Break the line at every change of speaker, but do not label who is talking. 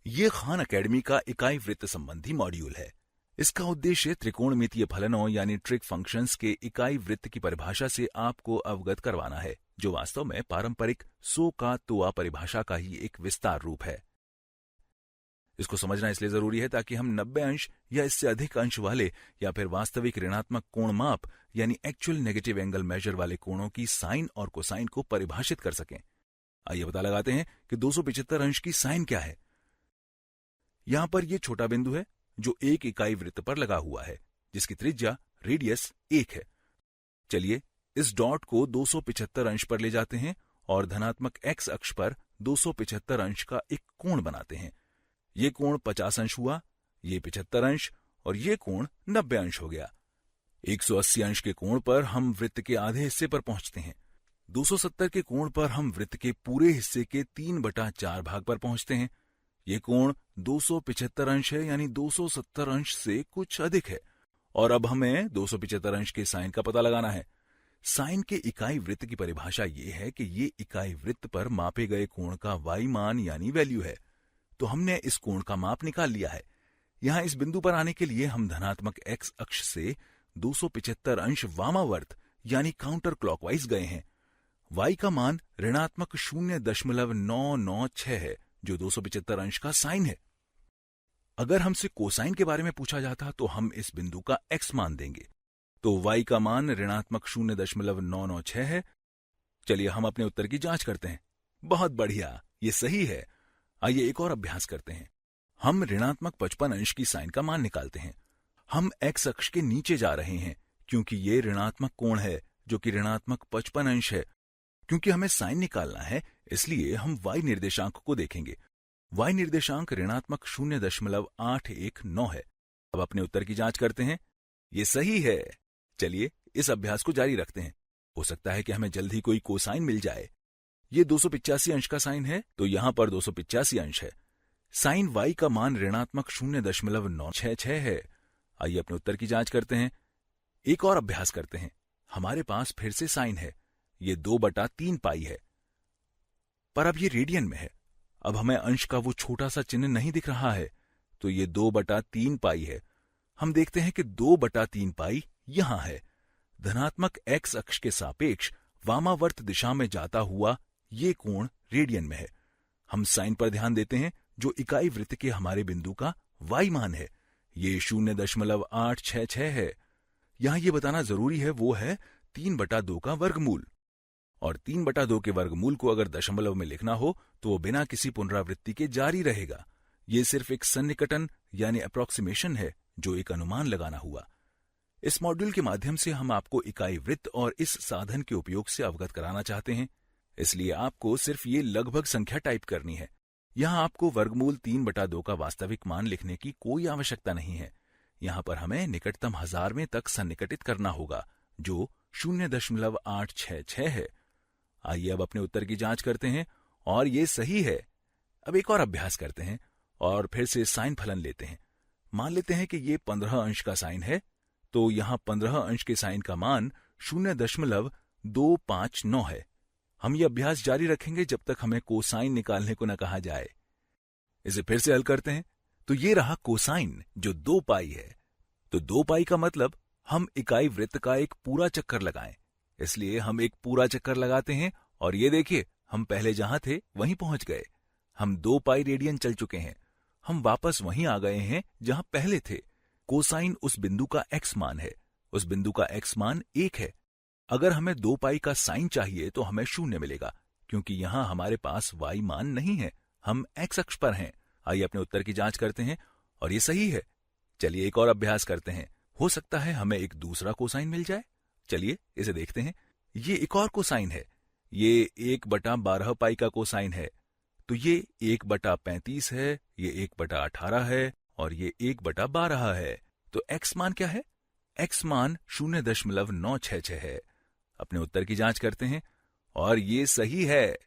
ये खान अकेडमी का इकाई वृत्त संबंधी मॉड्यूल है। इसका उद्देश्य त्रिकोणमितीय फलनों यानी ट्रिक फंक्शंस के इकाई वृत्त की परिभाषा से आपको अवगत करवाना है, जो वास्तव में पारंपरिक सो का तोआ परिभाषा का ही एक विस्तार रूप है। इसको समझना इसलिए जरूरी है ताकि हम 90 अंश या इससे अधिक अंश वाले या फिर वास्तविक ऋणात्मक कोण माप यानी एक्चुअल नेगेटिव एंगल मेजर वाले कोणों की साइन और कोसाइन को परिभाषित कर सकें। आइए पता लगाते हैं कि 275 अंश की साइन क्या है। यहां पर यह छोटा बिंदु है जो एक इकाई वृत्त पर लगा हुआ है, जिसकी त्रिज्या रेडियस 1 है। चलिए इस डॉट को 275 अंश पर ले जाते हैं और धनात्मक एक्स अक्ष पर 275 अंश का एक कोण बनाते हैं। ये कोण 50 अंश हुआ, ये 75 अंश और ये कोण 90 अंश हो गया। 180 अंश के कोण पर हम वृत्त के आधे हिस्से पर पहुंचते हैं। 270 के कोण पर हम वृत्त के पूरे हिस्से के 3/4 भाग पर पहुंचते हैं। ये कोण 275 अंश है, यानी 270 अंश से कुछ अधिक है। और अब हमें 275 अंश के साइन का पता लगाना है। साइन के इकाई वृत्त की परिभाषा ये है कि ये इकाई वृत्त पर मापे गए कोण का वाई मान यानी वैल्यू है। तो हमने इस कोण का माप निकाल लिया है। यहां इस बिंदु पर आने के लिए हम धनात्मक एक्स अक्ष से 275 अंश वामावर्त यानी काउंटर क्लॉकवाइज गए हैं। वाई का मान ऋणात्मक 0.996 है, जो 275 अंश का साइन है। अगर हमसे कोसाइन के बारे में पूछा जाता तो हम इस बिंदु का एक्स मान देंगे। तो वाई का मान ऋणात्मक 0.996 है। चलिए हम अपने उत्तर की जांच करते हैं। बहुत बढ़िया, ये सही है। आइए एक और अभ्यास करते हैं। हम ऋणात्मक 55 अंश की साइन का मान निकालते हैं। हम एक्स अक्ष के नीचे जा रहे हैं क्योंकि ये ऋणात्मक कोण है जो कि ऋणात्मक 55 अंश है। क्योंकि हमें साइन निकालना है इसलिए हम y निर्देशांक को देखेंगे। y निर्देशांक ऋणात्मक 0.819 है। अब अपने उत्तर की जांच करते हैं। ये सही है। चलिए इस अभ्यास को जारी रखते हैं। हो सकता है कि हमें जल्द ही कोई कोसाइन मिल जाए। ये 285 अंश का साइन है, तो यहां पर 285 अंश है। साइन y का मान ऋणात्मक 0.966 है। आइए अपने उत्तर की जांच करते हैं। एक और अभ्यास करते हैं। हमारे पास फिर से साइन है। ये 2/3 पाई है, पर अब ये रेडियन में है। अब हमें अंश का वो छोटा सा चिन्ह नहीं दिख रहा है, तो ये 2/3 पाई है। हम देखते हैं कि 2/3 पाई यहां है। धनात्मक एक्स अक्ष के सापेक्ष वामावर्त दिशा में जाता हुआ ये कोण रेडियन में है। हम साइन पर ध्यान देते हैं जो इकाई वृत्त के हमारे बिंदु का वाई मान है। ये 0.866 है। यहां ये बताना जरूरी है वो है 3/2 का वर्गमूल। और 3/2 के वर्गमूल को अगर दशमलव में लिखना हो तो वो बिना किसी पुनरावृत्ति के जारी रहेगा। ये सिर्फ एक सन्निकटन यानी अप्रोक्सीमेशन है, जो एक अनुमान लगाना हुआ। इस मॉड्यूल के माध्यम से हम आपको इकाई वृत्त और इस साधन के उपयोग से अवगत कराना चाहते हैं। इसलिए आपको सिर्फ ये लगभग संख्या टाइप करनी है। यहां आपको वर्गमूल 3/2 का वास्तविक मान लिखने की कोई आवश्यकता नहीं है। यहां पर हमें निकटतम हजारवें तक सन्निकटित करना होगा, जो 0.866 है। आइए अब अपने उत्तर की जांच करते हैं और ये सही है। अब एक और अभ्यास करते हैं और फिर से साइन फलन लेते हैं। मान लेते हैं कि ये 15 अंश का साइन है, तो यहां 15 अंश के साइन का मान 0.259 है। हम ये अभ्यास जारी रखेंगे जब तक हमें कोसाइन निकालने को न कहा जाए। इसे फिर से हल करते हैं। तो ये रहा कोसाइन जो 2 पाई है। तो 2 पाई का मतलब हम इकाई वृत्त का एक पूरा चक्कर लगाएं। इसलिए हम एक पूरा चक्कर लगाते हैं और ये देखिए हम पहले जहां थे वहीं पहुंच गए। हम 2 पाई रेडियन चल चुके हैं। हम वापस वहीं आ गए हैं जहां पहले थे। कोसाइन उस बिंदु का एक्स मान है। उस बिंदु का एक्स मान 1 है। अगर हमें 2 पाई का साइन चाहिए तो हमें 0 मिलेगा, क्योंकि यहां हमारे पास वाई मान नहीं है। हम एक्स अक्ष पर हैं। आइए अपने उत्तर की जांच करते हैं और ये सही है। चलिए एक और अभ्यास करते हैं। हो सकता है हमें एक दूसरा कोसाइन मिल जाए। चलिए इसे देखते हैं। ये एक और कोसाइन है। ये 1/12 पाई का कोसाइन है। तो ये 1/35 है, ये 1/18 है और ये 1/12 है। तो एक्स मान क्या है? एक्स मान 0.966 है। अपने उत्तर की जांच करते हैं और ये सही है।